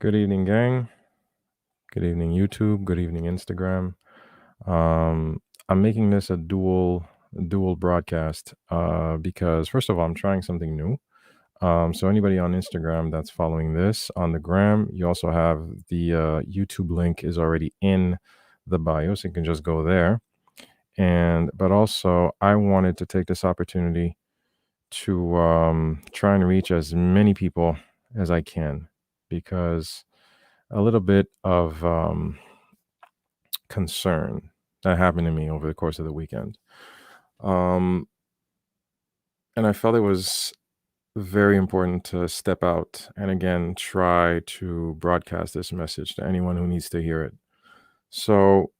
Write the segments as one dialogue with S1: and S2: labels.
S1: Good evening, gang. Good evening, YouTube. Good evening, Instagram. I'm making this a dual broadcast because first of all, I'm trying something new. So anybody on Instagram that's following this on the gram, you also have the YouTube link is already in the bio, so you can just go there. But also, I wanted to take this opportunity to try and reach as many people as I can because a little bit of concern that happened to me over the course of the weekend. Um, and I felt it was very important to step out and again try to broadcast this message to anyone who needs to hear it. So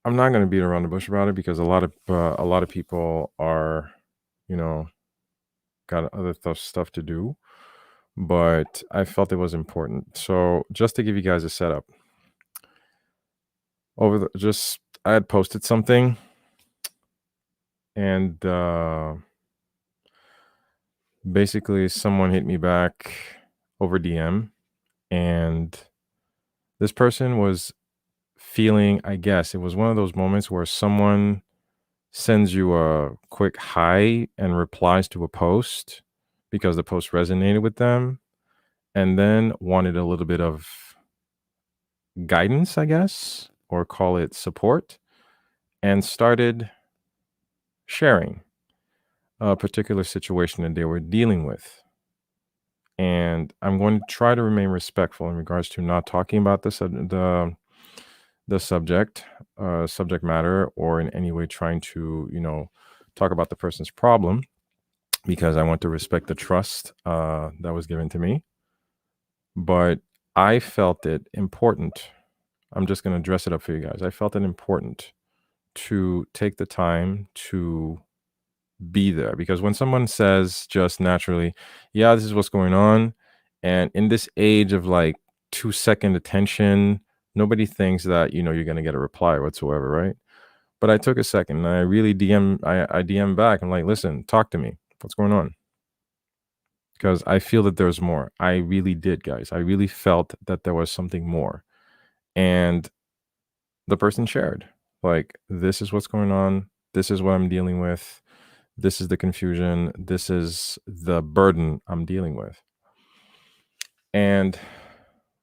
S1: I'm not going to beat around the bush about it because a lot of people are, you know, got other stuff to do. But I felt it was important. So just to give you guys a setup, I had posted something and basically someone hit me back over DM, and this person was feeling, I guess it was one of those moments where someone sends you a quick hi and replies to a post because the post resonated with them and then wanted a little bit of guidance, I guess, or call it support, and started sharing a particular situation that they were dealing with. And I'm going to try to remain respectful in regards to not talking about the subject matter, or in any way trying to talk about the person's problem, because I want to respect the trust that was given to me. But I felt it important. I'm just going to dress it up for you guys. I felt it important to take the time to be there, because when someone says just naturally, yeah, this is what's going on, and in this age of like 2-second attention, nobody thinks that you're going to get a reply whatsoever, right? But I took a second and I really DM back. I'm like, listen, talk to me, what's going on? Because I feel that there's more. I really did, guys. I really felt that there was something more. And the person shared, like, this is what's going on, this is what I'm dealing with, this is the confusion, this is the burden I'm dealing with. And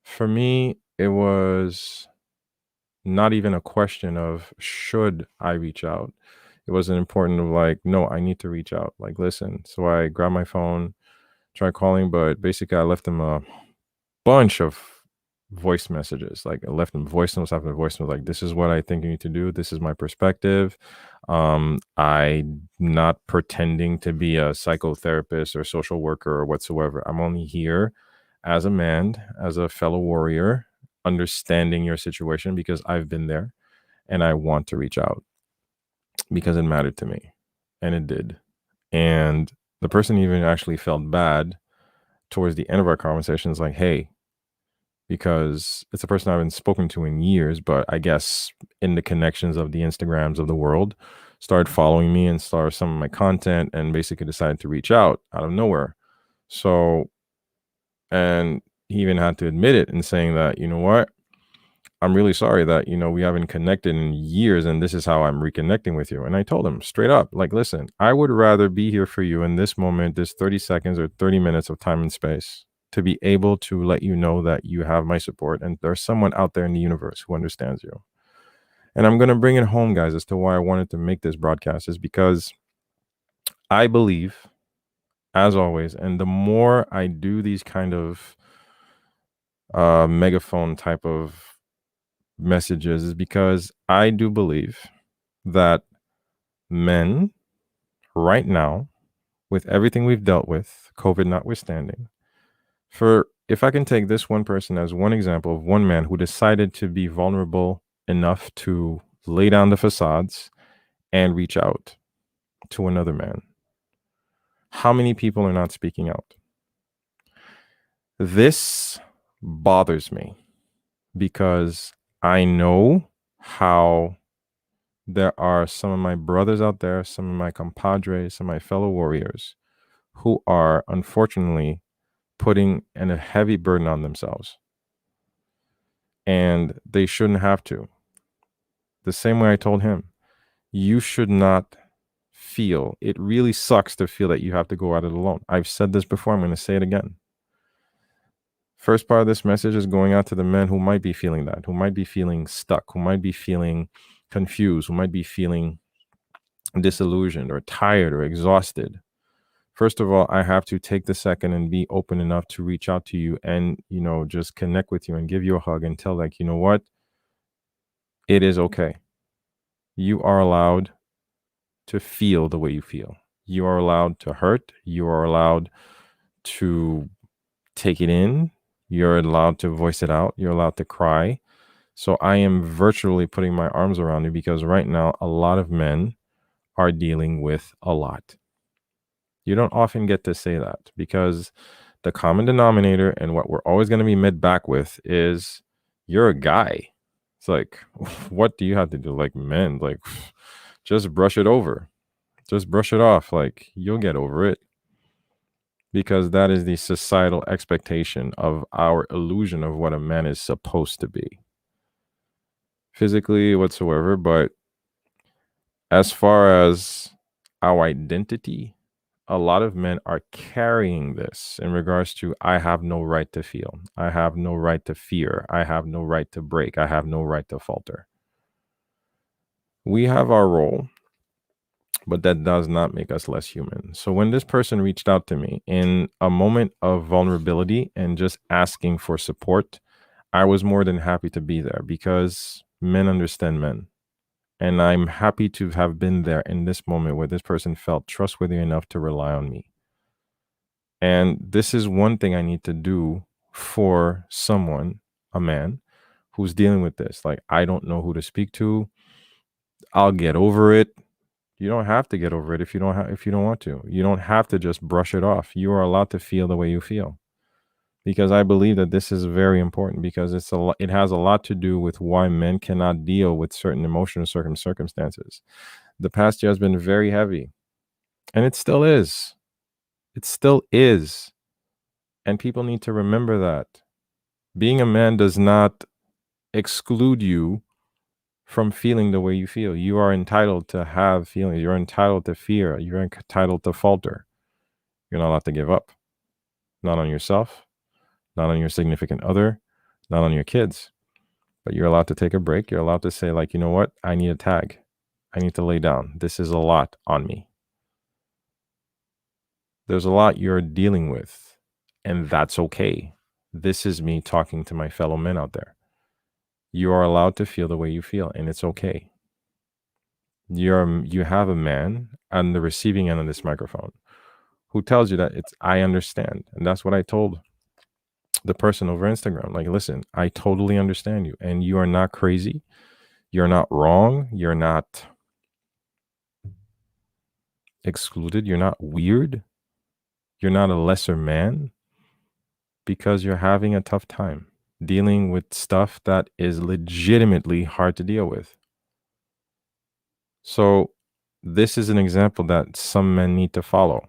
S1: for me, it was not even a question of should I reach out. It wasn't important of like, no, I need to reach out. Like, listen. So I grabbed my phone, tried calling, but basically I left them a bunch of voice messages. Like, I left them voice notes after voice notes, like, this is what I think you need to do, this is my perspective. I'm not pretending to be a psychotherapist or social worker or whatsoever. I'm only here as a man, as a fellow warrior, understanding your situation because I've been there, and I want to reach out because it mattered to me, and it did. And the person even actually felt bad towards the end of our conversations, like, hey, because it's a person I haven't spoken to in years, but I guess in the connections of the Instagrams of the world, started following me and saw some of my content and basically decided to reach out of nowhere. So, and he even had to admit it in saying that, you know what, I'm really sorry that, we haven't connected in years, and this is how I'm reconnecting with you. And I told him straight up, like, listen, I would rather be here for you in this moment, this 30 seconds or 30 minutes of time and space, to be able to let you know that you have my support and there's someone out there in the universe who understands you. And I'm going to bring it home, guys, as to why I wanted to make this broadcast, is because I believe, as always, and the more I do these kind of megaphone type of messages, is because I do believe that men right now, with everything we've dealt with, COVID notwithstanding, for if I can take this one person as one example of one man who decided to be vulnerable enough to lay down the facades and reach out to another man, how many people are not speaking out? This bothers me because I know how there are some of my brothers out there, some of my compadres, some of my fellow warriors who are unfortunately putting a heavy burden on themselves. and they shouldn't have to. The same way I told him, you should not feel, it really sucks to feel that you have to go at it alone. I've said this before, I'm going to say it again. First part of this message is going out to the men who might be feeling that, who might be feeling stuck, who might be feeling confused, who might be feeling disillusioned or tired or exhausted. First of all, I have to take the second and be open enough to reach out to you and, just connect with you and give you a hug and tell, like, you know what? It is okay. You are allowed to feel the way you feel. You are allowed to hurt. You are allowed to take it in. You're allowed to voice it out. You're allowed to cry. So I am virtually putting my arms around you because right now, a lot of men are dealing with a lot. You don't often get to say that because the common denominator and what we're always going to be met back with is you're a guy. It's like, what do you have to do? Like, men, like, just brush it over. Just brush it off. Like, you'll get over it. Because that is the societal expectation of our illusion of what a man is supposed to be, physically, whatsoever. But as far as our identity, a lot of men are carrying this in regards to, I have no right to feel. I have no right to fear. I have no right to break. I have no right to falter. We have our role, but that does not make us less human. So when this person reached out to me in a moment of vulnerability and just asking for support, I was more than happy to be there because men understand men. And I'm happy to have been there in this moment where this person felt trustworthy enough to rely on me. And this is one thing I need to do for someone, a man, who's dealing with this. Like, I don't know who to speak to. I'll get over it. You don't have to get over it if you don't want to. You don't have to just brush it off. You are allowed to feel the way you feel. Because I believe that this is very important because it has a lot to do with why men cannot deal with certain emotional circumstances. The past year has been very heavy, and it still is. It still is. And people need to remember that. Being a man does not exclude you from feeling the way you feel. You are entitled to have feelings. You're entitled to fear. You're entitled to falter. You're not allowed to give up. Not on yourself, not on your significant other, not on your kids. But you're allowed to take a break. You're allowed to say, like, you know what? I need a tag. I need to lay down. This is a lot on me. There's a lot you're dealing with, and that's okay. This is me talking to my fellow men out there. You are allowed to feel the way you feel, and it's okay. You have a man on the receiving end of this microphone who tells you that I understand. And that's what I told the person over Instagram. Like, listen, I totally understand you, and you are not crazy. You're not wrong. You're not excluded. You're not weird. You're not a lesser man because you're having a tough time dealing with stuff that is legitimately hard to deal with. So this is an example that some men need to follow.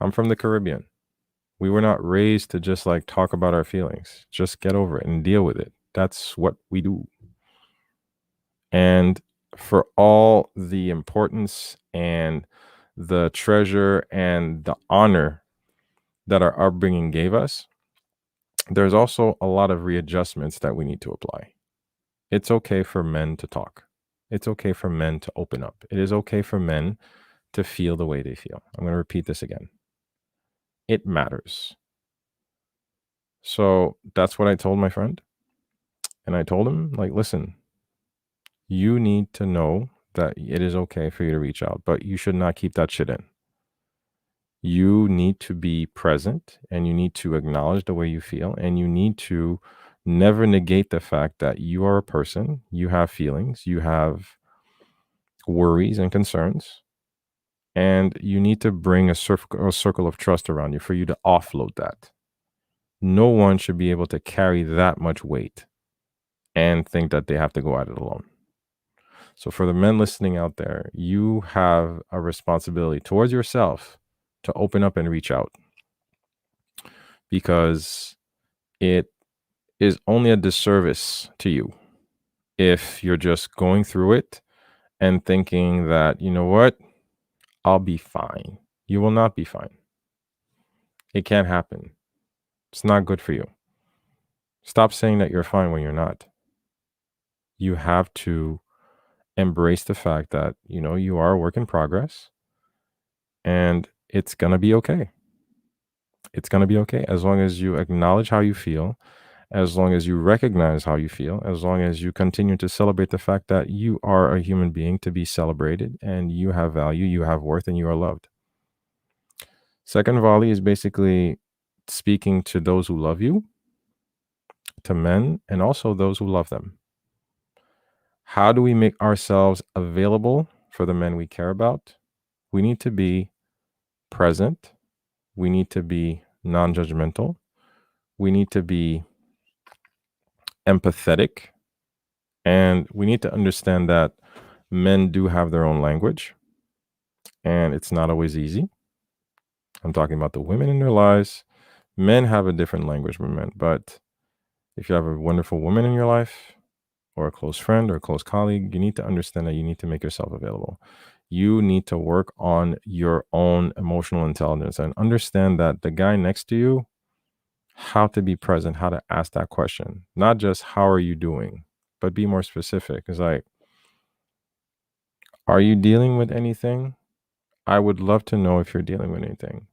S1: I'm from the Caribbean. We were not raised to just like talk about our feelings. Just get over it and deal with it. That's what we do. And for all the importance and the treasure and the honor that our upbringing gave us, there's also a lot of readjustments that we need to apply. It's okay for men to talk. It's okay for men to open up. It is okay for men to feel the way they feel. I'm going to repeat this again. It matters. So that's what I told my friend. And I told him, like, listen, you need to know that it is okay for you to reach out, but you should not keep that shit in. You need to be present and you need to acknowledge the way you feel, and you need to never negate the fact that you are a person, you have feelings, you have worries and concerns, and you need to bring a circle of trust around you for you to offload that. No one should be able to carry that much weight and think that they have to go at it alone. So for the men listening out there, you have a responsibility towards yourself to open up and reach out, because it is only a disservice to you if you're just going through it and thinking that, you know what, I'll be fine. You will not be fine. It can't happen. It's not good for you. Stop saying that you're fine when you're not. You have to embrace the fact that, you are a work in progress and it's going to be okay. It's going to be okay as long as you acknowledge how you feel, as long as you recognize how you feel, as long as you continue to celebrate the fact that you are a human being to be celebrated and you have value, you have worth, and you are loved. Second volley is basically speaking to those who love you, to men, and also those who love them. How do we make ourselves available for the men we care about? We need to be present. We need to be non judgmental. We need to be empathetic. And we need to understand that men do have their own language and it's not always easy. I'm talking about the women in their lives. Men have a different language from men, but if you have a wonderful woman in your life or a close friend or a close colleague, you need to understand that you need to make yourself available. You need to work on your own emotional intelligence and understand that the guy next to you, how to be present, how to ask that question, not just how are you doing, but be more specific. It's like, are you dealing with anything? I would love to know if you're dealing with anything.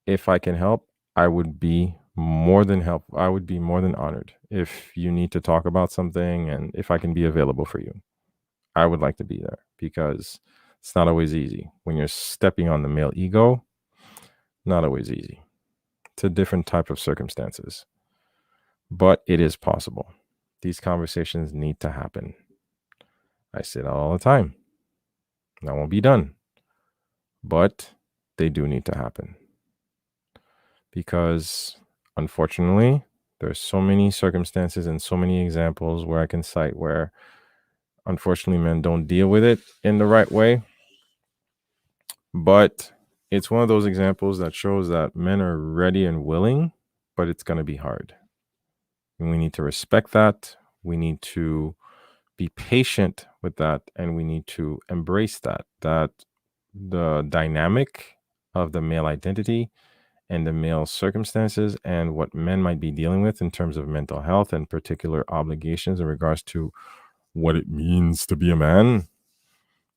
S1: If I can help, I would be more than I would be more than honored if you need to talk about something and if I can be available for you. I would like to be there because it's not always easy. When you're stepping on the male ego, not always easy. It's a different type of circumstances, but it is possible. These conversations need to happen. I say that all the time. That won't be done, but they do need to happen because unfortunately, there's so many circumstances and so many examples where I can cite where unfortunately men don't deal with it in the right way. But it's one of those examples that shows that men are ready and willing, but it's going to be hard. And we need to respect that. We need to be patient with that. And we need to embrace that the dynamic of the male identity and the male circumstances and what men might be dealing with in terms of mental health and particular obligations in regards to what it means to be a man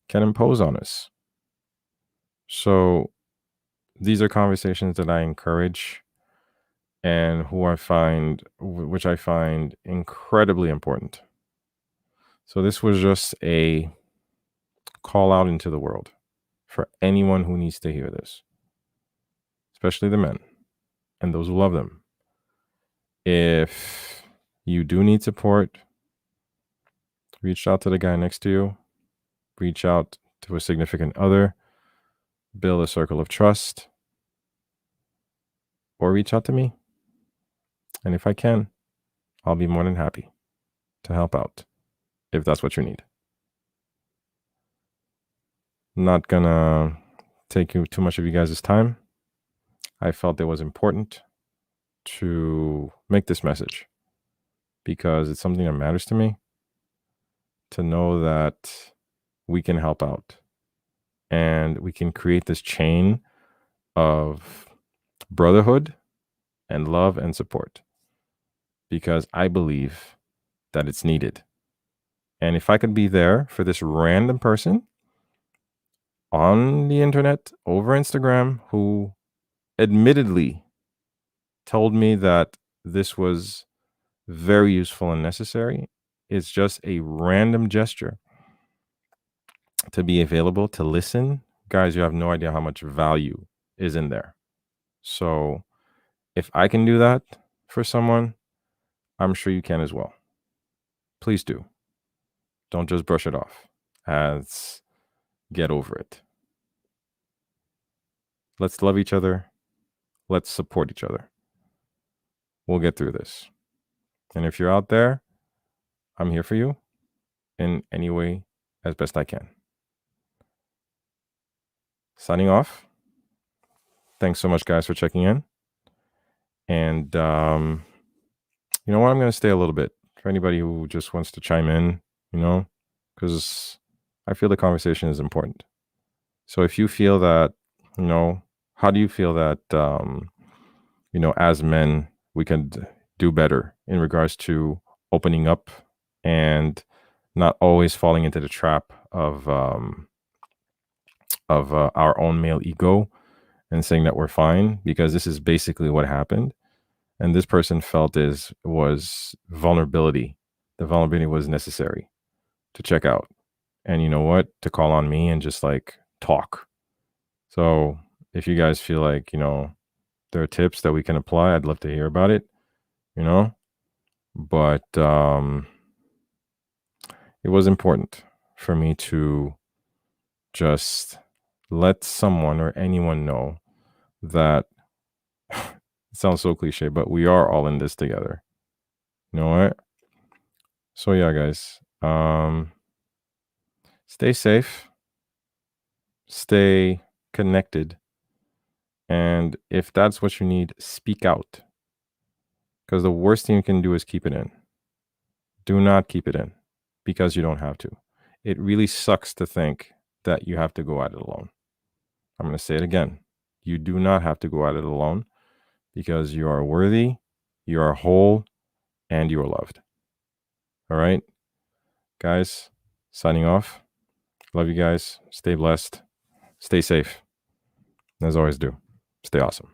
S1: can impose on us. So these are conversations that I encourage and which I find incredibly important. So this was just a call out into the world for anyone who needs to hear this, especially the men and those who love them. If you do need support, reach out to the guy next to you, reach out to a significant other, build a circle of trust, or reach out to me. And if I can, I'll be more than happy to help out if that's what you need. Not gonna take you too much of you guys' time. I felt it was important to make this message because it's something that matters to me to know that we can help out and we can create this chain of brotherhood and love and support because I believe that it's needed. And if I could be there for this random person on the internet over Instagram who admittedly told me that this was very useful and necessary, it's just a random gesture to be available to listen. Guys, you have no idea how much value is in there. So if I can do that for someone, I'm sure you can as well. Please do. Don't just brush it off as get over it. Let's love each other. Let's support each other. We'll get through this. And if you're out there, I'm here for you in any way as best I can. Signing off. Thanks so much, guys, for checking in. And You know what? I'm going to stay a little bit for anybody who just wants to chime in, because I feel the conversation is important. So if you feel that, you know, how do you feel that, as men, we can do better in regards to opening up and not always falling into the trap of our own male ego and saying that we're fine, because this is basically what happened. And this person felt was vulnerability. The vulnerability was necessary to check out. And you know what? To call on me and just like talk. So if you guys feel like, there are tips that we can apply, I'd love to hear about it, you know? But it was important for me to just let someone or anyone know that it sounds so cliche, but we are all in this together. You know what? So yeah, guys. Stay safe, stay connected, and if that's what you need, speak out. Because the worst thing you can do is keep it in. Do not keep it in because you don't have to. It really sucks to think that you have to go at it alone. I'm going to say it again. You do not have to go at it alone because you are worthy, you are whole, and you are loved. All right, guys, signing off. Love you guys. Stay blessed. Stay safe. As always, do. Stay awesome.